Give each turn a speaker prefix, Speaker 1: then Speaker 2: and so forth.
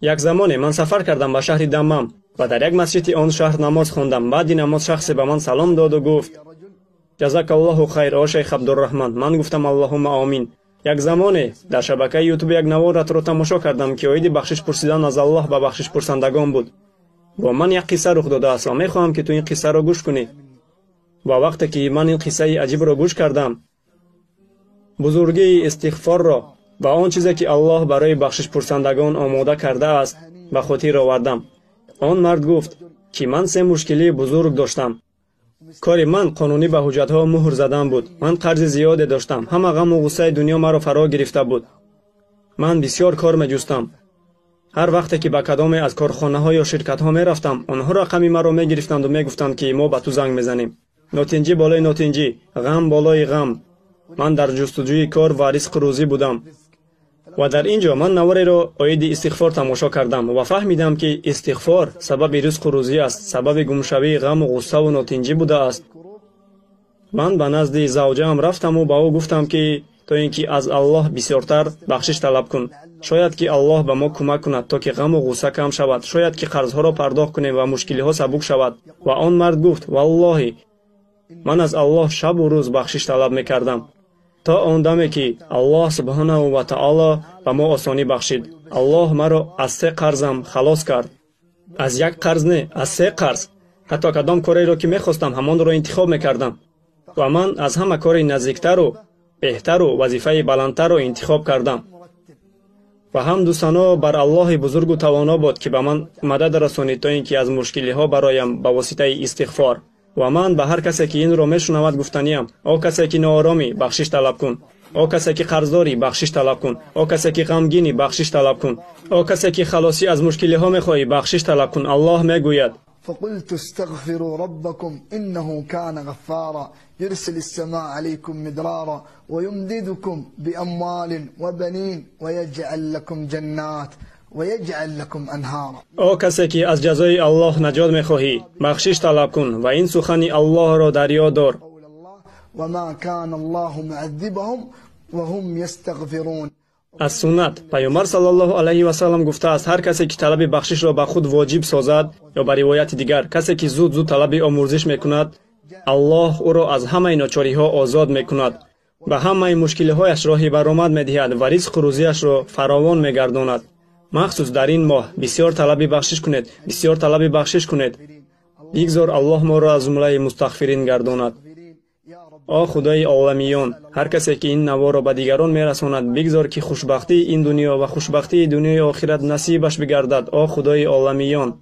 Speaker 1: як замоне ман сафар кардам ба шаҳри Даммам ва дар як масҷиди он шаҳр намоз хондам. Баъди намоз шахсе ба ман салом доду гуфт: ҷазакаллоҳу хайр о шейх Абдурраҳмон. Ман гуфтам аллоҳумма амин. як замоне дар шабакаи ютуб як наворатро тамошо кардам ки оиди бахшиш пурсидан аз Аллоҳ ба бахшиш пурсандагон буд. бо ман як қисса рух додааст ва мехоҳам ки ту ин қиссаро гӯш кунӣ. ва вақте ки ман ин қиссаи аҷибро гӯш кардам, бузургии истиғфорро ва он чизе ки Аллоҳ барои бахшиш пурсандагон омода кардааст ба хотир овардам. он мард гуфт ки ман се мушкилии бузург доштам. кори ман қонунӣ ба ҳуҷҷатҳо муҳр задан буд. ман қарзи зиёде доштам. ҳама ғаму ғуссаи дунё маро фаро гирифта буд. ман бисёр кор меҷустам. ҳар вақте ки ба кадоме аз корхонаҳо ё ширкатҳо мерафтам, онҳо рақами маро мегирифтанду мегуфтанд ки мо ба ту занг мезанем. нотинҷӣ болои нотинҷӣ, ғам болои ғам. ман дар ҷустуҷӯи кор ва ризқу рӯзӣ будам. ва дар ин ҷо ман навореро оиди истиғфор тамошо кардам ва фаҳмидам ки истиғфор сабаби ризқу рӯзӣ аст, сабаби гумшавии ғаму ғуссаву нотинҷӣ будааст. ман ба назди завҷаам рафтаму ба ӯ гуфтам ки то ин ки аз Аллоҳ бисёртар бахшиш талаб кун. шояд ки Аллоҳ ба мо кӯмак кунад то ки ғаму ғусса кам шавад. шояд ки қарзҳоро пардохт кунем ва мушкилиҳо сабук шавад. ва он мард гуфт: валлоҳи ман аз Аллоҳ шабу рӯз бахшиш талаб мекардам, то он даме ки Аллоҳ субҳанаҳу ва таоло ба мо осонӣ бахшид. Аллоҳ маро аз 3 қарзам халос кард. аз як қарз не, аз 3 қарз. ҳатто кадом кореро ки мехостам ҳамонро интихоб мекардам. ва ман аз ҳама кори наздиктару беҳтару вазифаи баландтарро интихоб кардам. ва ҳамду сано бар Аллоҳи бузургу тавоно бод ки ба ман мадад расонид то ин ки аз мушкилиҳо бароям ба воситаи истиғфор. ва ман ба ҳар касе ки инро мешунавад гуфтаниям: о касе ки нооромӣ, бахшиш талаб кун. о касе ки қарздорӣ, бахшиш талаб кун. о касе ки ғамгинӣ, бахшиш талаб кун. о касе ки халосӣ аз мушкилиҳо мехоҳӣ, бахшиш талаб кун. Аллоҳ мегӯяд:
Speaker 2: فقلت استغفروا ربكم إنه كان غفارا يرسل السماء عليكم مدرارا ويمددكم بأموال وبنين ويجعل لكم جنات ويجعل لكم أنهارا. او
Speaker 1: کسی که از جزای الله نجات می‌خواهی، بخشش طلب کن و این سخن الله را در یاد دار.
Speaker 2: وما كان الله معذبهم وهم يستغفرون.
Speaker 1: از سنت پیامبر صلی الله علیه و سلم گفته است هر کسی که طلب بخشش را به خود واجب سازد یا به روایت دیگر کسی که زود طلب آمرزش میکند، الله او را از همه ناچاری‌ها آزاد میکند، به همه مشکل‌هایش راه برآمد می‌دهد و رزق و روزیش را فراوان می‌گرداند. مخصوص در این ماه بسیار طلب بخشش کنید، بسیار طلب بخشش کنید. بگذار الله ما را از جمله مستغفرین گرداند. آ خدای عالمیان، هر کسی که این نوا را به دیگران میرساند بگذار که خوشبختی این دنیا و خوشبختی دنیای آخرت نصیبش بگردد. آ خدای عالمیان.